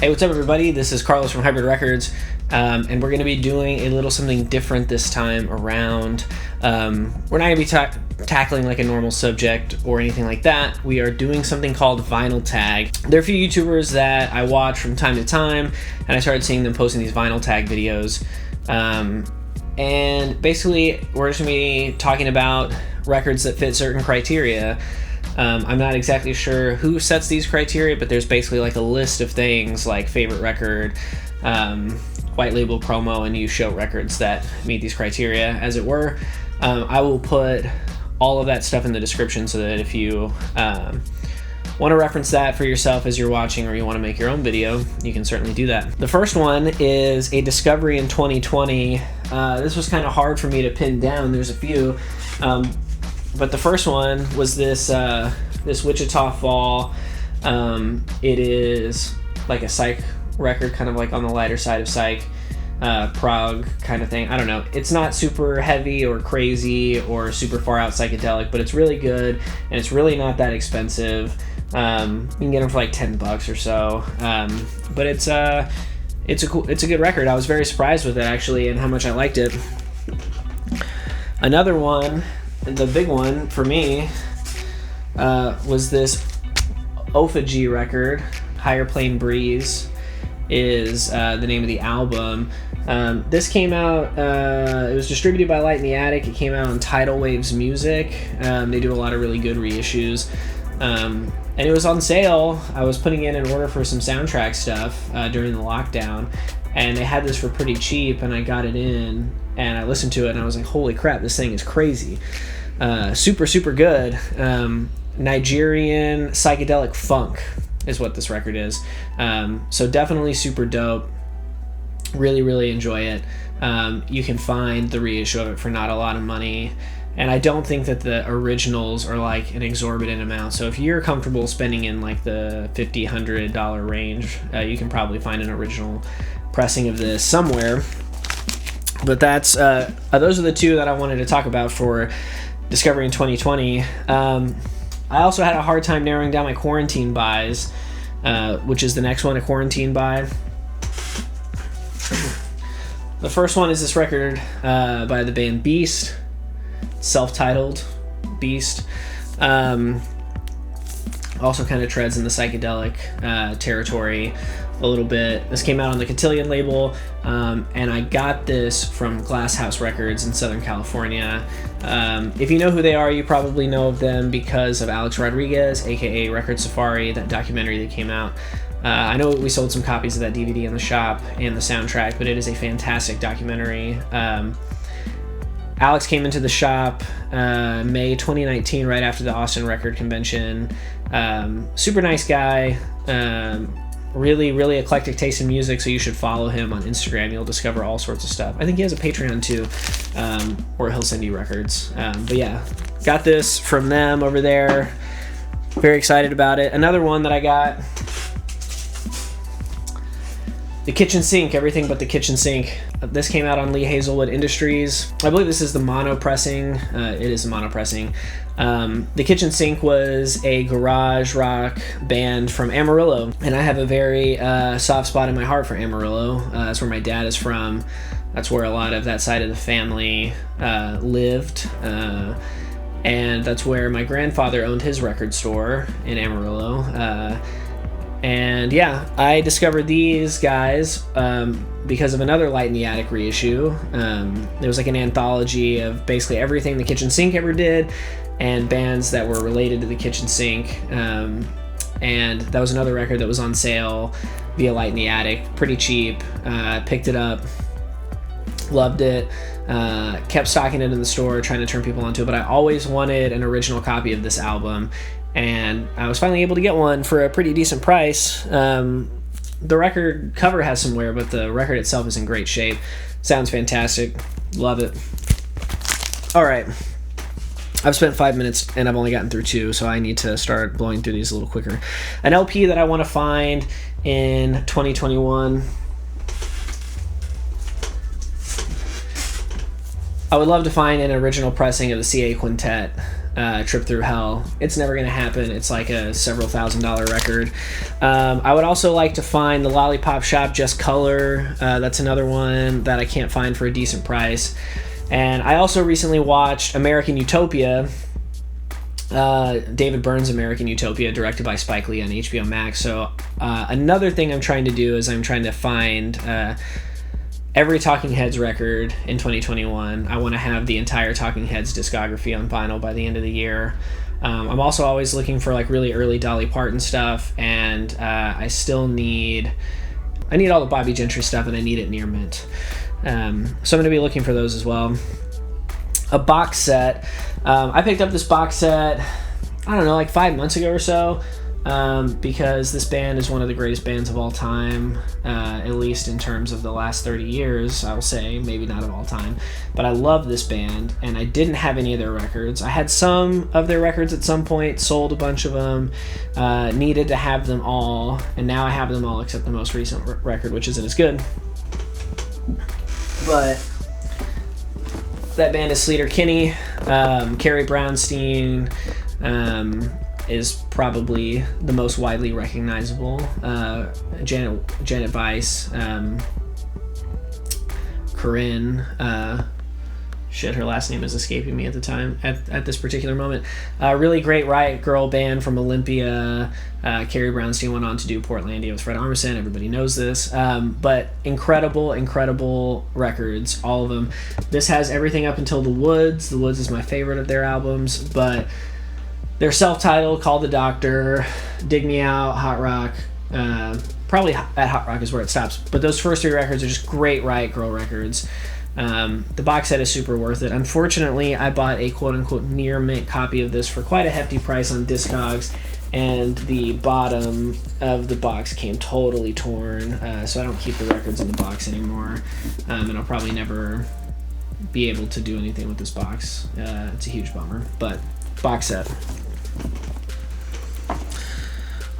Hey, what's up everybody? This is Carlos from Hybrid Records, and we're going to be doing a little something different this time around. We're not going to be tackling like a normal subject or anything like that. We are doing something called vinyl tag. There are a few YouTubers that I watch from time to time, and I started seeing them posting these vinyl tag videos. And basically, we're just going to be talking about records that fit certain criteria. I'm not exactly sure who sets these criteria, but there's basically like a list of things like favorite record, white label promo, and you show records that meet these criteria, as it were. I will put all of that stuff in the description so that if you want to reference that for yourself as you're watching, or you want to make your own video, you can certainly do that. The first one is a discovery in 2020. This was kind of hard for me to pin down. There's a few. But the first one was this Wichita Fall. It is like a psych record, kind of like on the lighter side of psych, prog kind of thing. I don't know. It's not super heavy or crazy or super far out psychedelic, but it's really good, and it's really not that expensive. You can get them for like $10 or so. But it's a good record. I was very surprised with it actually, and how much I liked it. Another one, the big one for me, was this Ophagy record. Higher Plane Breeze is the name of the album. This came out, it was distributed by Light in the Attic. It came out on Tidal Waves Music. They do a lot of really good reissues. And it was on sale. I was putting in an order for some soundtrack stuff during the lockdown, and they had this for pretty cheap, and I got it in, and I listened to it, and I was like, holy crap, this thing is crazy. Super good. Nigerian psychedelic funk is what this record is. So definitely super dope. Really enjoy it. You can find the reissue of it for not a lot of money, and I don't think that the originals are like an exorbitant amount. So if you're comfortable spending in like the $50-$100 range, you can probably find an original pressing of this somewhere. But that's those are the two that I wanted to talk about for Discovery in 2020. I also had a hard time narrowing down my quarantine buys, which is the next one, a quarantine buy. The first one is this record by the band Beast, self-titled Beast. Also kind of treads in the psychedelic territory a little bit. This came out on the Cotillion label, and I got this from Glass House Records in Southern California. If you know who they are, you probably know of them because of Alex Rodriguez, aka Record Safari, that documentary that came out. I know we sold some copies of that DVD in the shop and the soundtrack, but it is a fantastic documentary. Alex came into the shop May 2019, right after the Austin Record Convention. Super nice guy. Really eclectic taste in music, so you should follow him on Instagram. You'll discover all sorts of stuff. I think he has a Patreon too, where he'll send you records. But yeah, got this from them over there. Very excited about it. Another one that I got, The Kitchen Sink, Everything But the Kitchen Sink. This came out on Lee Hazelwood Industries. I believe this is the mono pressing. It is a mono pressing. The Kitchen Sink was a garage rock band from Amarillo, and I have a very soft spot in my heart for Amarillo. That's where my dad is from. That's where a lot of that side of the family lived. And that's where my grandfather owned his record store in Amarillo. And yeah, I discovered these guys because of another Light in the Attic reissue. There was like an anthology of basically everything the Kitchen Sink ever did, and bands that were related to the Kitchen Sink. And that was another record that was on sale via Light in the Attic, pretty cheap. Picked it up, loved it, kept stocking it in the store, trying to turn people onto it, but I always wanted an original copy of this album. And I was finally able to get one for a pretty decent price. The record cover has some wear, but the record itself is in great shape. Sounds fantastic. Love it. All right. I've spent 5 minutes and I've only gotten through 2, so I need to start blowing through these a little quicker. An LP that I want to find in 2021. I would love to find an original pressing of the CA Quintet. Trip Through Hell. It's never going to happen. It's like a several $1,000 record. I would also like to find the Lollipop Shop Just Color. That's another one that I can't find for a decent price. And I also recently watched American Utopia, David Byrne's American Utopia, directed by Spike Lee on HBO Max. So another thing I'm trying to do is I'm trying to find every Talking Heads record in 2021. I want to have the entire Talking Heads discography on vinyl by the end of the year. I'm also always looking for like really early Dolly Parton stuff, and I need all the Bobby Gentry stuff, and I need it near mint. So I'm going to be looking for those as well. A box set. I picked up this box set, I don't know, like 5 months ago or so, because this band is one of the greatest bands of all time, at least in terms of the last 30 years, I'll say. Maybe not of all time. But I love this band, and I didn't have any of their records. I had some of their records at some point, sold a bunch of them, needed to have them all, and now I have them all except the most recent record, which isn't as good. But that band is Sleater Kinney. Carrie Brownstein is probably the most widely recognizable. Janet Weiss, Corinne, her last name is escaping me at the time, at this particular moment. Really great Riot Girl band from Olympia. Carrie Brownstein went on to do Portlandia with Fred Armisen. Everybody knows this. But incredible records, all of them. This has everything up until The Woods. The Woods is my favorite of their albums, but they're self-titled, Call the Doctor, Dig Me Out, Hot Rock. Probably at Hot Rock is where it stops. But those first 3 records are just great Riot Girl records. The box set is super worth it. Unfortunately, I bought a quote-unquote near mint copy of this for quite a hefty price on Discogs, and the bottom of the box came totally torn, so I don't keep the records in the box anymore, and I'll probably never be able to do anything with this box. It's a huge bummer, but box set.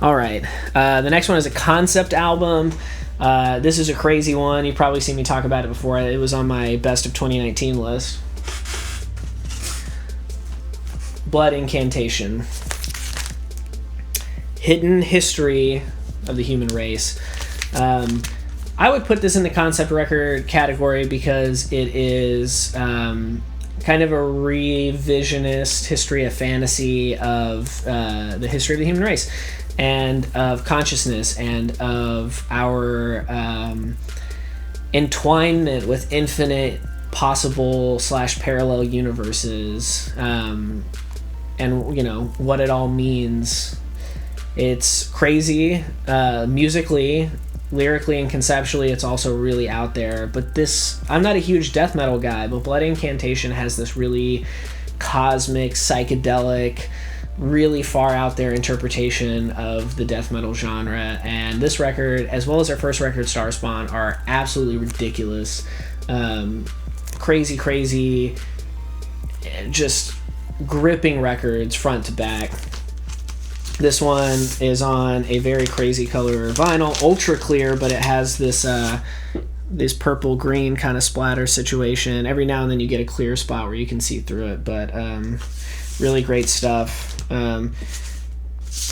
Alright, the next one is a concept album. This is a crazy one. You've probably seen me talk about it before. It was on my best of 2019 list. Blood Incantation. Hidden History of the Human Race. I would put this in the concept record category because it is kind of a revisionist history of fantasy of the history of the human race, and of consciousness, and of our entwinement with infinite possible / parallel universes, and what it all means. It's crazy, musically, lyrically, and conceptually. It's also really out there. But I'm not a huge death metal guy, but Blood Incantation has this really cosmic, psychedelic, really far out there interpretation of the death metal genre, and this record, as well as their first record, Starspawn, are absolutely ridiculous. Crazy, just gripping records front to back. This one is on a very crazy color vinyl, ultra clear, but it has this purple green kind of splatter situation. Every now and then you get a clear spot where you can see through it, but really great stuff.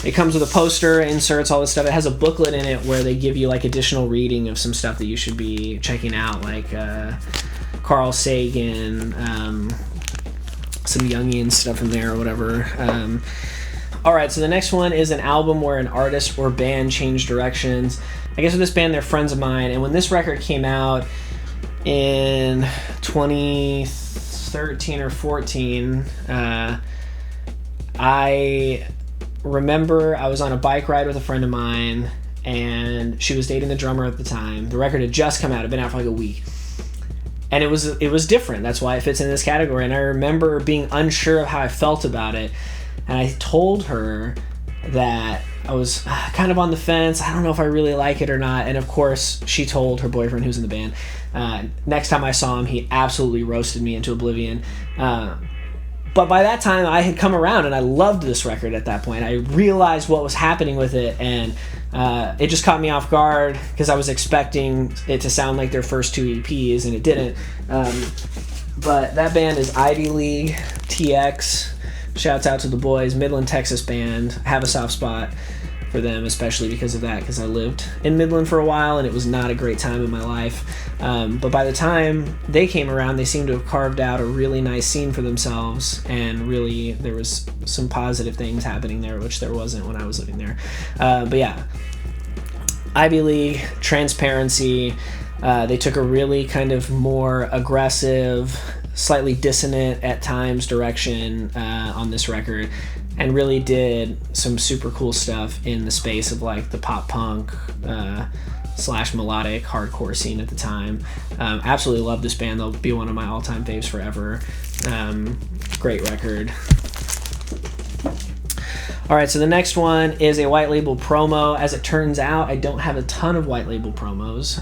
It comes with a poster, inserts, all this stuff. It has a booklet in it where they give you like additional reading of some stuff that you should be checking out, like Carl Sagan, some Jungian stuff in there or whatever. Alright, so the next one is an album where an artist or band changed directions. I guess with this band, they're friends of mine, and when this record came out in 2013 or 14, I remember I was on a bike ride with a friend of mine, and she was dating the drummer at the time. The record had just come out. It had been out for like a week. And it was different. That's why it fits in this category. And I remember being unsure of how I felt about it. And I told her that I was kind of on the fence. I don't know if I really like it or not. And of course, she told her boyfriend, who's in the band. Next time I saw him, he absolutely roasted me into oblivion. But by that time, I had come around, and I loved this record at that point. I realized what was happening with it, and it just caught me off guard because I was expecting it to sound like their first 2 EPs, and it didn't. But that band is Ivy League TX. Shouts out to the boys, Midland, Texas band. I have a soft spot for them, especially because of that, because I lived in Midland for a while and it was not a great time in my life. But by the time they came around, they seemed to have carved out a really nice scene for themselves, and really there was some positive things happening there, which there wasn't when I was living there. But yeah, Ivy League, Transparency. They took a really kind of more aggressive, slightly dissonant at times direction on this record, and really did some super cool stuff in the space of like the pop punk / melodic hardcore scene at the time. Absolutely love this band. They'll be one of my all-time faves forever. Great record. All right, so the next one is a white label promo. As it turns out, I don't have a ton of white label promos,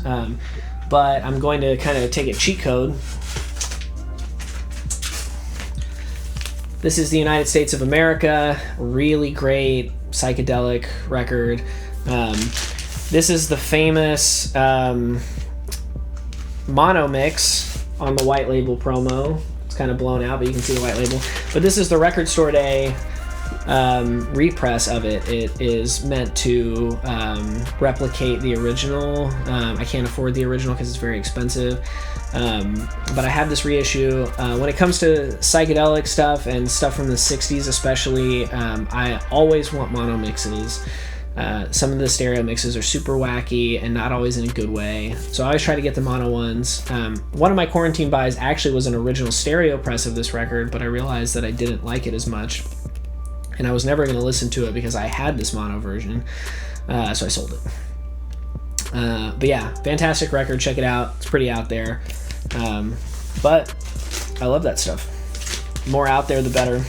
but I'm going to kind of take a cheat code. This is the United States of America. Really great psychedelic record. This is the famous mono mix on the white label promo. It's kind of blown out, but you can see the white label. But this is the Record Store Day repress of it. It is meant to replicate the original. I can't afford the original because it's very expensive. But I have this reissue. When it comes to psychedelic stuff and stuff from the 60s especially, I always want mono mixes. Some of the stereo mixes are super wacky and not always in a good way, so I always try to get the mono ones. One of my quarantine buys actually was an original stereo press of this record, but I realized that I didn't like it as much, and I was never going to listen to it because I had this mono version, so I sold it. But yeah, fantastic record. Check it out. It's pretty out there, but I love that stuff. The more out there, the better.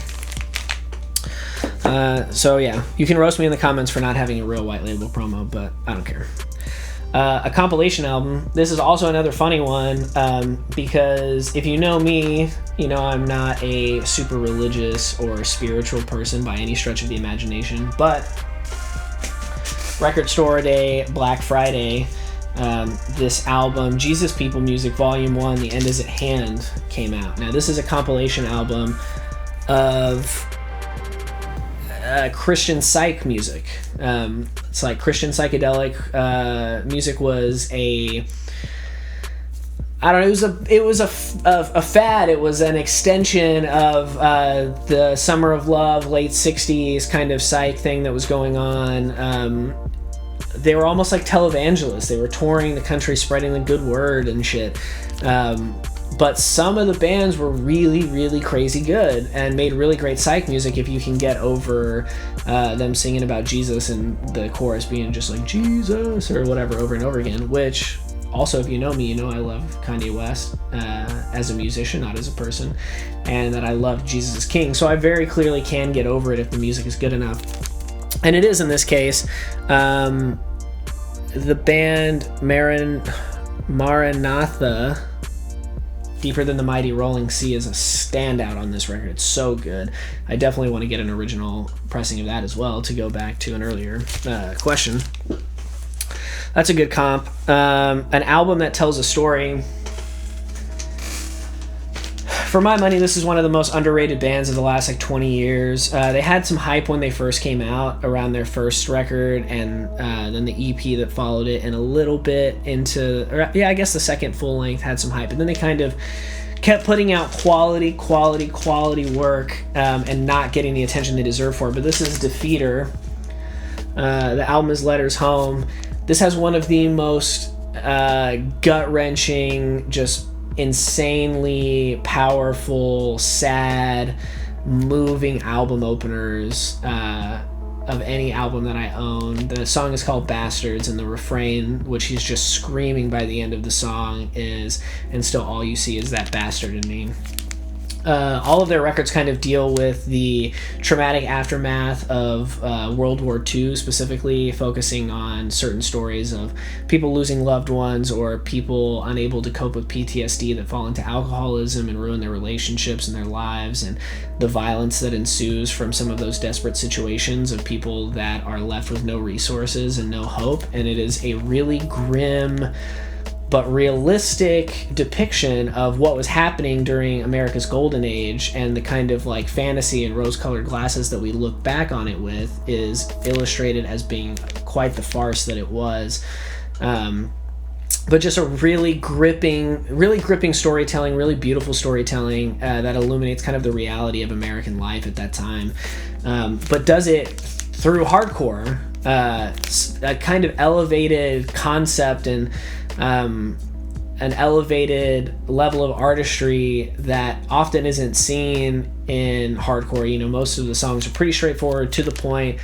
So yeah, you can roast me in the comments for not having a real white label promo, but I don't care. A compilation album. This is also another funny one, because if you know me, you know I'm not a super religious or spiritual person by any stretch of the imagination, but Record Store Day, Black Friday, this album, Jesus People Music Volume 1, The End Is at Hand, came out. Now this is a compilation album of Christian psych music. It's like Christian psychedelic music was a, I don't know, it was a fad. It was an extension of the Summer of Love, late 60s kind of psych thing that was going on. They were almost like televangelists. They were touring the country, spreading the good word and shit. But some of the bands were really, really crazy good and made really great psych music if you can get over them singing about Jesus and the chorus being just like Jesus or whatever over and over again, which also, if you know me, you know I love Kanye West as a musician, not as a person, and that I love Jesus is King. So I very clearly can get over it if the music is good enough. And it is in this case. The band Maranatha, Deeper Than the Mighty Rolling Sea, is a standout on this record. It's so good. I definitely want to get an original pressing of that as well, to go back to an earlier question. That's a good comp. An album that tells a story. For my money, this is one of the most underrated bands of the last 20 years. They had some hype when they first came out around their first record, and then the EP that followed it, and a little bit into, I guess the second full length had some hype, and then they kind of kept putting out quality work, and not getting the attention they deserve for it. But this is Defeater. The album is Letters Home. This has one of the most gut-wrenching, just insanely powerful, sad, moving album openers of any album that I own. The song is called Bastards, and the refrain, which he's just screaming by the end of the song, is, and still all you see is that bastard in me. All of their records kind of deal with the traumatic aftermath of World War II, specifically focusing on certain stories of people losing loved ones or people unable to cope with PTSD that fall into alcoholism and ruin their relationships and their lives, and the violence that ensues from some of those desperate situations of people that are left with no resources and no hope. And it is a really grim, but realistic depiction of what was happening during America's golden age, and the kind of like fantasy and rose-colored glasses that we look back on it with is illustrated as being quite the farce that it was. But just a really gripping storytelling, really beautiful storytelling that illuminates kind of the reality of American life at that time, but does it through hardcore, a kind of elevated concept and an elevated level of artistry that often isn't seen in hardcore. You know, most of the songs are pretty straightforward, to the point,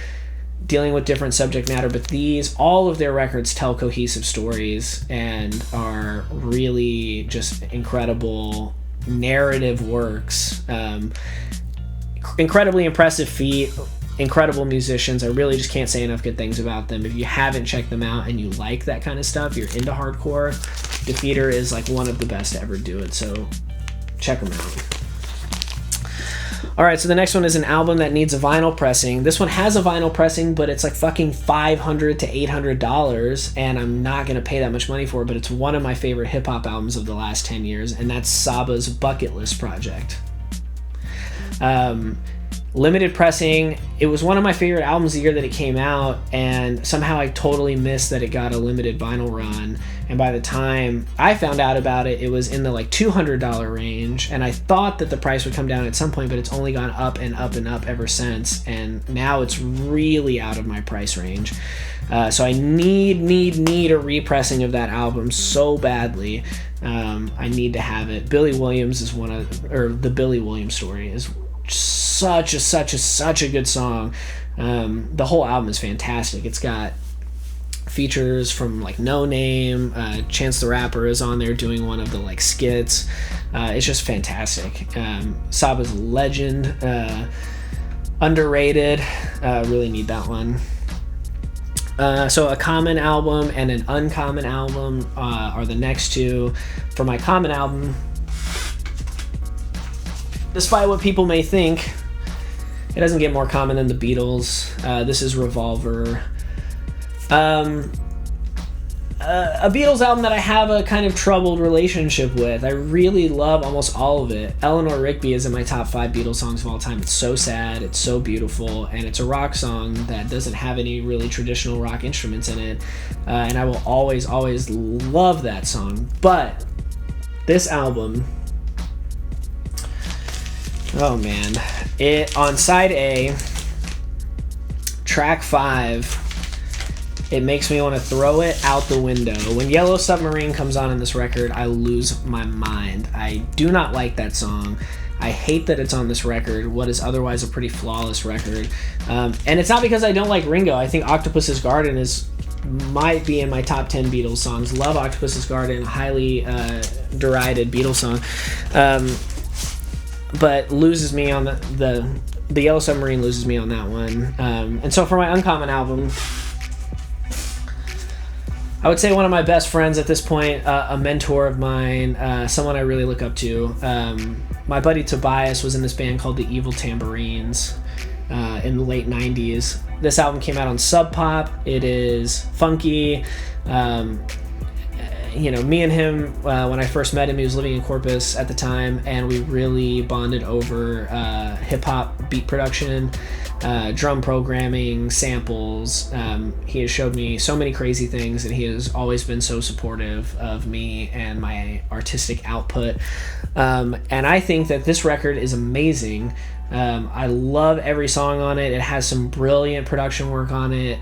dealing with different subject matter, but all of their records tell cohesive stories and are really just incredible narrative works. Incredibly impressive feat, incredible musicians. I really just can't say enough good things about them. If you haven't checked them out and you like that kind of stuff, you're into hardcore, Defeater is like one of the best to ever do it, so check them out. Alright, so the next one is an album that needs a vinyl pressing. This one has a vinyl pressing, but it's like fucking $500 to $800, and I'm not going to pay that much money for it, but it's one of my favorite hip-hop albums of the last 10 years, and that's Saba's Bucket List project. Limited pressing. It was one of my favorite albums the year that it came out, and somehow I totally missed that it got a limited vinyl run, and by the time I found out about it, it was in the like $200 range, and I thought that the price would come down at some point, but it's only gone up and up and up ever since, and now it's really out of my price range. So I need a repressing of that album so badly. I need to have it. Billy Williams is the Billy Williams Story is such a good song. The whole album is fantastic. It's got features from like No Name, Chance the Rapper is on there doing one of the like skits. It's just fantastic. Saba's legend, underrated. Really need that one. So a common album and an uncommon album are the next two. For my common album, despite what people may think, it doesn't get more common than the Beatles. This is Revolver. A Beatles album that I have a kind of troubled relationship with. I really love almost all of it. Eleanor Rigby is in my top 5 Beatles songs of all time. It's so sad, it's so beautiful, and it's a rock song that doesn't have any really traditional rock instruments in it. And I will always love that song. But this album, oh man, it on side A, track 5, it makes me want to throw it out the window. When Yellow Submarine comes on in this record, I lose my mind. I do not like that song. I hate that it's on this record, what is otherwise a pretty flawless record. And it's not because I don't like Ringo. I think Octopus's Garden might be in my top 10 Beatles songs. Love Octopus's Garden, highly derided Beatles song. But loses me on the Yellow Submarine loses me on that one. And so for my uncommon album, I would say one of my best friends at this point, a mentor of mine, someone I really look up to. My buddy Tobias was in this band called the Evil Tambourines in the late 90s. This album came out on Sub Pop. It is funky. Me and him, when I first met him, he was living in Corpus at the time, and we really bonded over hip-hop beat production, drum programming, samples. He has showed me so many crazy things, and he has always been so supportive of me and my artistic output. And I think that this record is amazing. I love every song on it. It has some brilliant production work on it.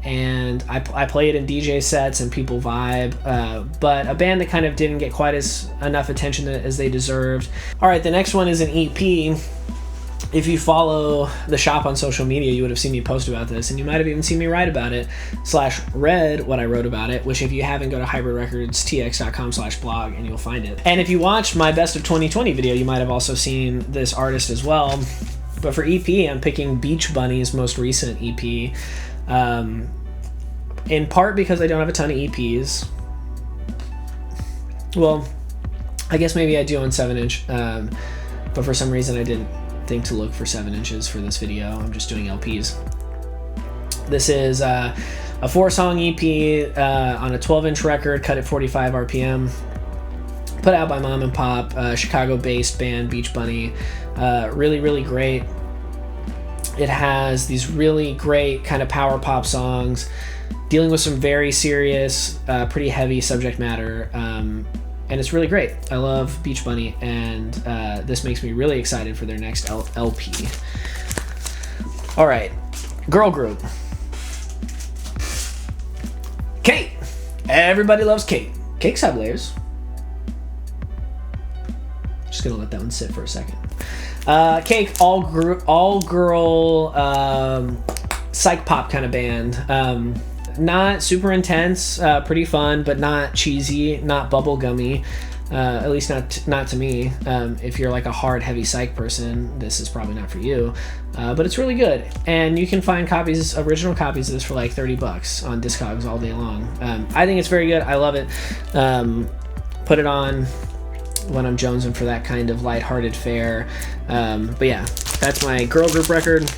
And I play it in DJ sets and people vibe, but a band that kind of didn't get quite enough attention as they deserved. Alright, the next one is an EP. If you follow the shop on social media, you would have seen me post about this, and you might have even seen me write about it, /read what I wrote about it, which if you haven't, go to hybridrecordstx.com/blog and you'll find it. And if you watched my Best of 2020 video, you might have also seen this artist as well. But for EP, I'm picking Beach Bunny's most recent EP. In part because I don't have a ton of EPs. Well, I guess maybe I do on 7-inch, but for some reason I didn't think to look for 7 inches for this video. I'm just doing LPs. This is A 4-song EP on a 12-inch record, cut at 45 RPM. Put out by Mom and Pop, Chicago-based band Beach Bunny. Really, really great. It has these really great kind of power pop songs, dealing with some very serious, pretty heavy subject matter. And it's really great. I love Beach Bunny, and this makes me really excited for their next LP. All right, girl group. Kate. Everybody loves Kate. Cakes have layers. Just gonna let that one sit for a second. Cake, all girl psych pop kind of band. Not super intense, pretty fun, but not cheesy, not bubblegummy. At least not to me. If you're like a hard, heavy psych person, this is probably not for you. But it's really good, and you can find original copies of this for like $30 on Discogs all day long. I think it's very good. I love it. Put it on when I'm jonesing for that kind of lighthearted fare. But yeah, that's my girl group record.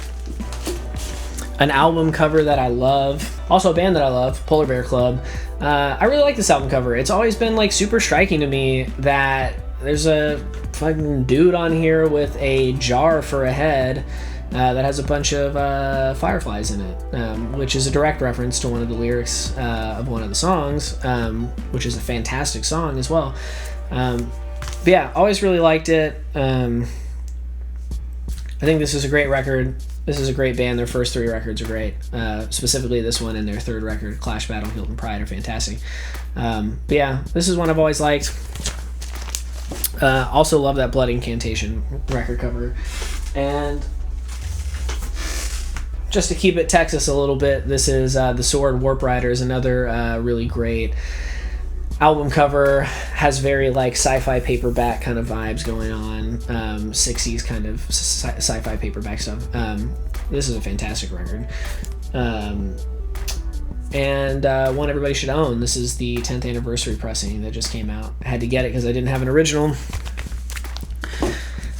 An album cover that I love. Also a band that I love, Polar Bear Club. I really like this album cover. It's always been like super striking to me that there's a fucking dude on here with a jar for a head that has a bunch of fireflies in it, which is a direct reference to one of the lyrics of one of the songs, which is a fantastic song as well. But yeah, always really liked it. I think this is a great record. This is a great band. Their first 3 records are great. Specifically this one and their 3rd record, Clash, Battle, Guilt, and Pride, are fantastic. But yeah, this is one I've always liked. Also love that Blood Incantation record cover. And just to keep it Texas a little bit, this is The Sword Warp Riders, another really great album cover. Has very like sci-fi paperback kind of vibes going on, 60s kind of sci-fi paperback stuff. This is a fantastic record, and one everybody should own. This is the 10th anniversary pressing that just came out. I had to get it because I didn't have an original.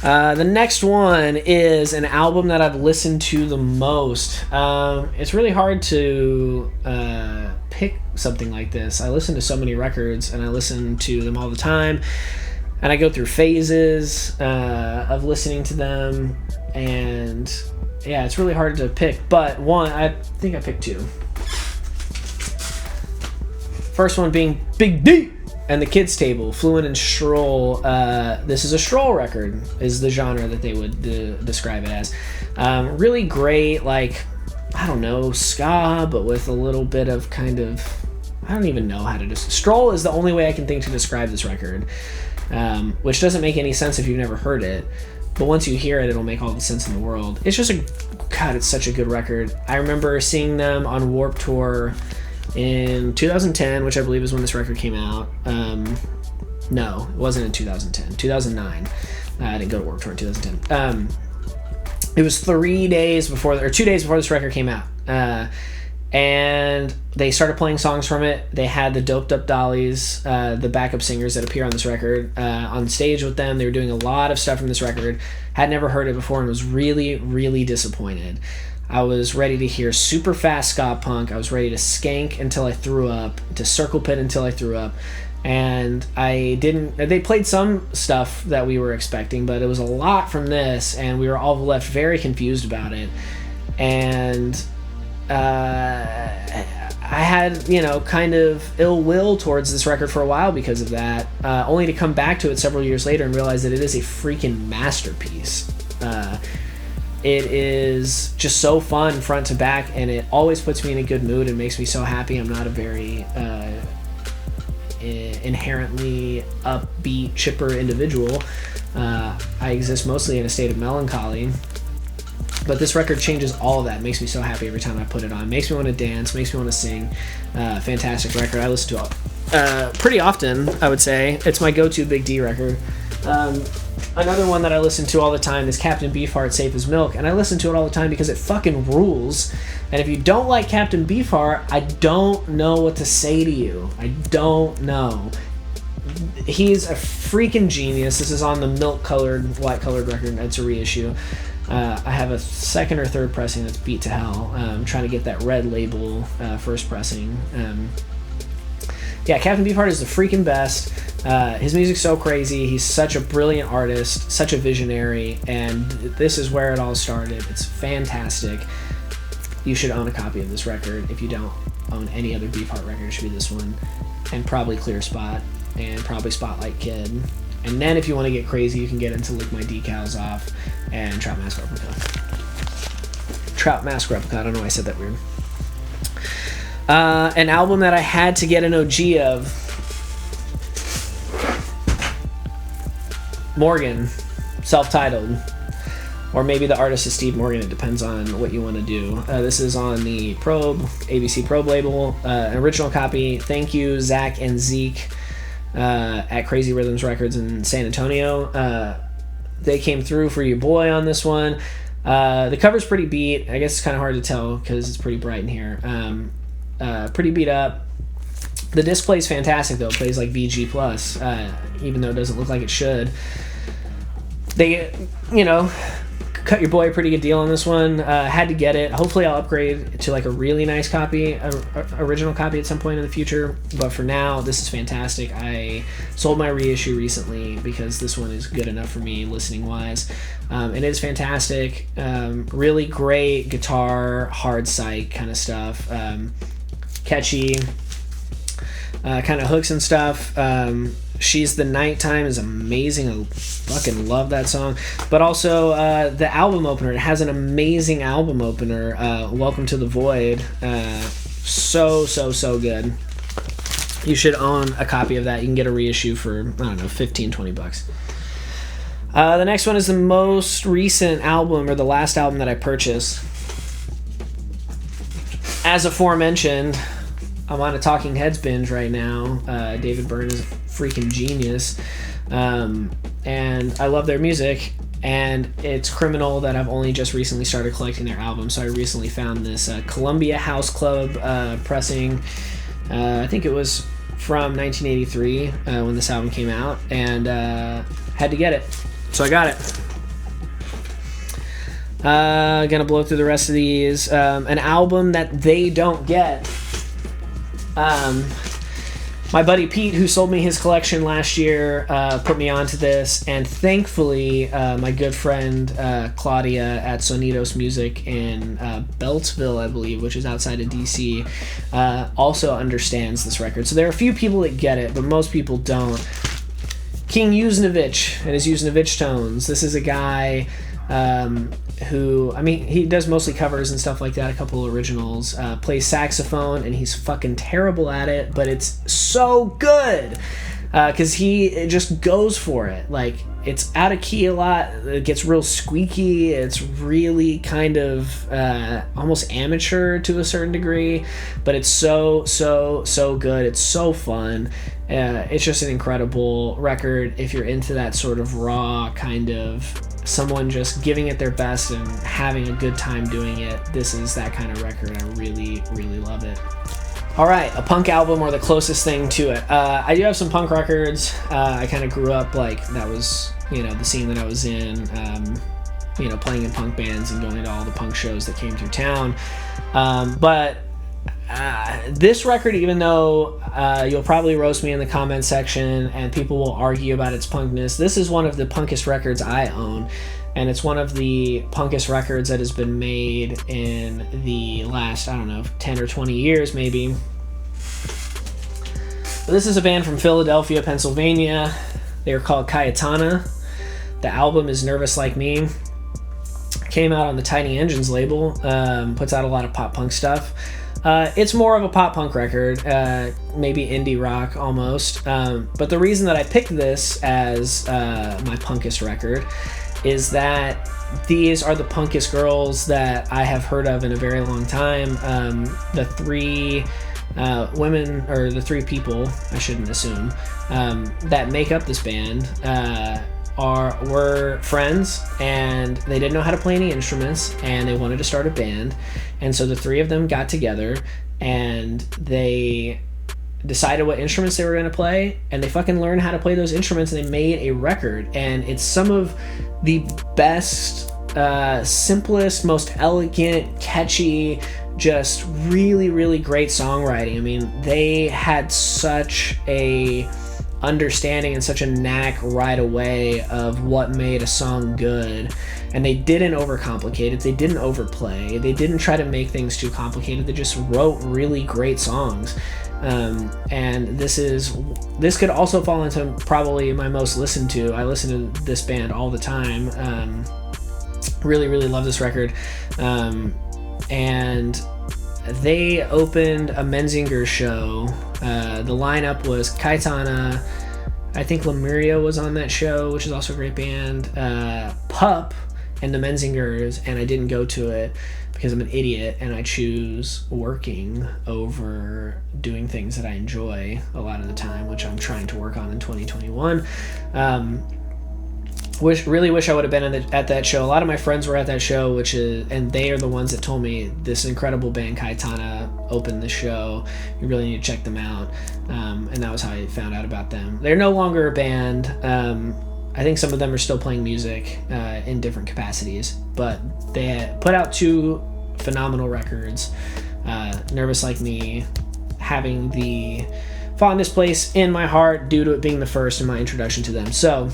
The next one is an album that I've listened to the most. It's really hard to pick something like this. I listen to so many records, and I listen to them all the time, and I go through phases of listening to them, and yeah, it's really hard to pick. But one, I think I picked 2. First one being Big D and the Kids Table, Fluent and Stroll. This is a stroll record, is the genre that they would describe it as. Really great, like, I don't know, ska, but with a little bit of kind of, I don't even know how to Stroll is the only way I can think to describe this record, which doesn't make any sense if you've never heard it. But once you hear it, it'll make all the sense in the world. It's just it's such a good record. I remember seeing them on Warped Tour in 2010, which I believe is when this record came out. No, it wasn't in 2010. 2009. I didn't go to Warped Tour in 2010. It was 2 days before this record came out. And they started playing songs from it. They had the Doped Up Dollies, the backup singers that appear on this record, on stage with them. They were doing a lot of stuff from this record. Had never heard it before and was really, really disappointed. I was ready to hear super fast ska punk. I was ready to skank until I threw up, to circle pit until I threw up. And I didn't. They played some stuff that we were expecting, but it was a lot from this, and we were all left very confused about it. And I had, kind of ill will towards this record for a while because of that, only to come back to it several years later and realize that it is a freaking masterpiece. It is just so fun front to back, and it always puts me in a good mood and makes me so happy. I'm not a very inherently upbeat, chipper individual. I exist mostly in a state of melancholy. But this record changes all of that. It makes me so happy every time I put it on. Makes me want to dance, makes me want to sing. Fantastic record. I listen to it pretty often, I would say. It's my go-to Big D record. Another one that I listen to all the time is Captain Beefheart, Safe as Milk. And I listen to it all the time because it fucking rules. And if you don't like Captain Beefheart, I don't know what to say to you. I don't know. He's a freaking genius. This is on the milk-colored, white-colored record. It's a reissue. I have a second or third pressing that's beat to hell. I'm trying to get that red label first pressing. Yeah, Captain Beefheart is the freaking best. His music's so crazy. He's such a brilliant artist, such a visionary, and this is where it all started. It's fantastic. You should own a copy of this record. If you don't own any other Beefheart record, it should be this one, and probably Clear Spot, and probably Spotlight Kid. And then if you want to get crazy, you can get into Lick My Decals Off and Trout Mask Replica. Trout Mask Replica, I don't know why I said that weird. An album that I had to get an OG of, Morgan, self-titled. Or maybe the artist is Steve Morgan, it depends on what you want to do. This is on the Probe, ABC Probe label, original copy. Thank you, Zach and Zeke at Crazy Rhythms Records in San Antonio. They came through for your boy on this one. The cover's pretty beat. I guess it's kind of hard to tell because it's pretty bright in here. Pretty beat up. The disc plays fantastic though. It plays like VG plus, even though it doesn't look like it should. They, cut your boy a pretty good deal on this one. Had to get it. Hopefully I'll upgrade to like a really nice copy, original copy at some point in the future. But for now, this is fantastic. I sold my reissue recently because this one is good enough for me listening wise. It is fantastic. Really great guitar, hard psych kind of stuff. Catchy kind of hooks and stuff. She's the Nighttime is amazing. I fucking love that song. But also the album opener. It has an amazing album opener. Welcome to the Void. So good. You should own a copy of that. You can get a reissue for, I don't know, $15-20. The next one is the most recent album, or the last album that I purchased. As aforementioned, I'm on a Talking Heads binge right now. David Byrne is a freaking genius. And I love their music. And it's criminal that I've only just recently started collecting their albums. So I recently found this Columbia House Club pressing. I think it was from 1983 when this album came out. And had to get it. So I got it. Gonna blow through the rest of these. An album that they don't get. My buddy Pete, who sold me his collection last year, put me onto this, and thankfully my good friend Claudia at Sonidos Music in Beltsville, I believe, which is outside of DC, also understands this record. So there are a few people that get it, but most people don't. King Uznovich and his Uznovich tones. This is a guy who, I mean, he does mostly covers and stuff like that, a couple originals, plays saxophone, and he's fucking terrible at it, but it's so good, because he just goes for it. Like, it's out of key a lot, it gets real squeaky, it's really kind of almost amateur to a certain degree, but it's so good, it's so fun. It's just an incredible record if you're into that sort of raw kind of someone just giving it their best and having a good time doing it. This is that kind of record. I really love it. All right, a punk album, or the closest thing to it. I do have some punk records. I kind of grew up like that was, the scene that I was in, playing in punk bands and going to all the punk shows that came through town. But this record, even though you'll probably roast me in the comment section and people will argue about its punkness, this is one of the punkest records I own, and it's one of the punkest records that has been made in the last, 10 or 20 years maybe. But this is a band from Philadelphia, Pennsylvania. They are called Cayetana. The album is Nervous Like Me. Came out on the Tiny Engines label. Puts out a lot of pop punk stuff. It's more of a pop punk record, maybe indie rock almost. But the reason that I picked this as my punkest record is that these are the punkest girls that I have heard of in a very long time. The three women, or the three people, I shouldn't assume, that make up this band were friends, and they didn't know how to play any instruments, and they wanted to start a band. And so the three of them got together and they decided what instruments they were going to play, and they fucking learned how to play those instruments, and they made a record. And it's some of the best simplest, most elegant, catchy, just really, really great songwriting. I mean, they had such a understanding and such a knack right away of what made a song good, and they didn't overcomplicate it, they didn't overplay, they didn't try to make things too complicated, they just wrote really great songs. And this could also fall into probably my most listened to. I listen to this band all the time. Really, really love this record. And they opened a Menzinger show. The lineup was Kaitana, I think Lemuria was on that show, which is also a great band, Pup, and the Menzingers, and I didn't go to it because I'm an idiot and I choose working over doing things that I enjoy a lot of the time, which I'm trying to work on in 2021. Really wish I would have been at that show. A lot of my friends were at that show, and they are the ones that told me this incredible band Kaitana opened the show. You really need to check them out. And that was how I found out about them. They're no longer a band. I think some of them are still playing music in different capacities, but they put out 2 phenomenal records. Nervous Like Me having the fondest place in my heart due to it being the first in my introduction to them. So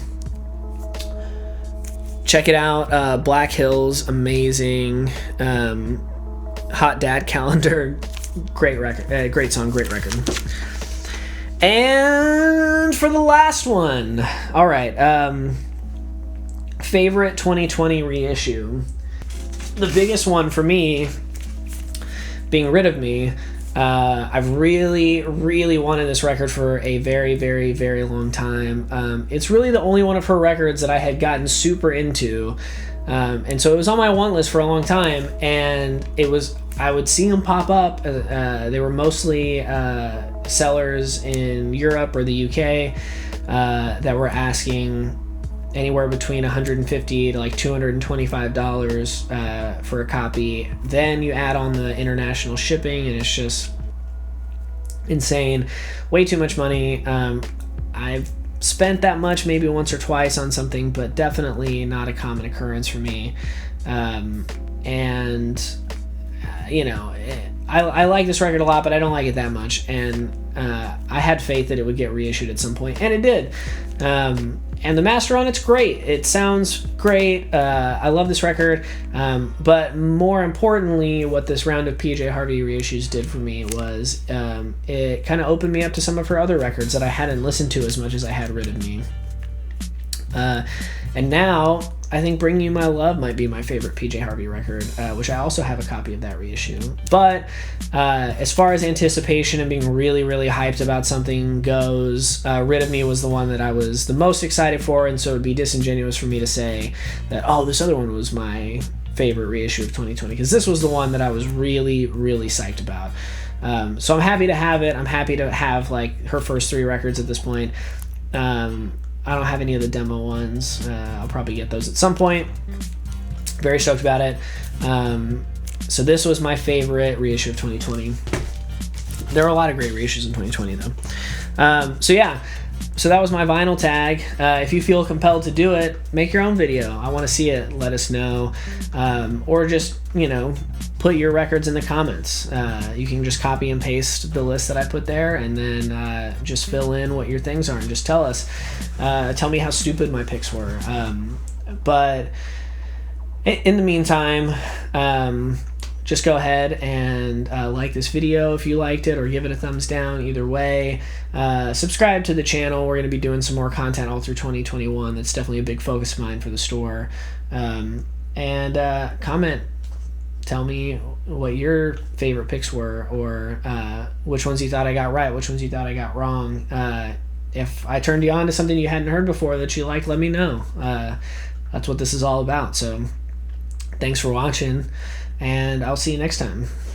check it out. Black Hills, amazing. Hot Dad Calendar, great record, great song, great record. And for the last one, all right, favorite 2020 reissue. The biggest one for me being Rid of Me. I've really, really wanted this record for a very, very, very long time. It's really the only one of her records that I had gotten super into. And so it was on my want list for a long time, and I would see them pop up. They were mostly sellers in Europe or the UK that were asking anywhere between $150 to like $225 for a copy. Then you add on the international shipping, and it's just insane. Way too much money. I've spent that much maybe once or twice on something, but definitely not a common occurrence for me. I like this record a lot, but I don't like it that much, and I had faith that it would get reissued at some point, and it did. And the master on it's great. It sounds great. I love this record. But more importantly, what this round of PJ Harvey reissues did for me was it kind of opened me up to some of her other records that I hadn't listened to as much as I had Rid of Me. And now I think Bring You My Love might be my favorite PJ Harvey record, which I also have a copy of that reissue. But as far as anticipation and being really, really hyped about something goes, Rid of Me was the one that I was the most excited for, and so it would be disingenuous for me to say that, oh, this other one was my favorite reissue of 2020, because this was the one that I was really, really psyched about. So I'm happy to have it. I'm happy to have like her first 3 records at this point. I don't have any of the demo ones. I'll probably get those at some point. Very stoked about it. So this was my favorite reissue of 2020. There were a lot of great reissues in 2020 though. So that was my vinyl tag. If you feel compelled to do it, make your own video. I want to see it. Let us know. Or just, put your records in the comments. You can just copy and paste the list that I put there, and then just fill in what your things are and just tell us. Tell me how stupid my picks were. But in the meantime, just go ahead and like this video if you liked it, or give it a thumbs down. Either way, subscribe to the channel. We're going to be doing some more content all through 2021. That's definitely a big focus of mine for the store. And comment. Tell me what your favorite picks were, or which ones you thought I got right, which ones you thought I got wrong. If I turned you on to something you hadn't heard before that you like, let me know. That's what this is all about. So thanks for watching, and I'll see you next time.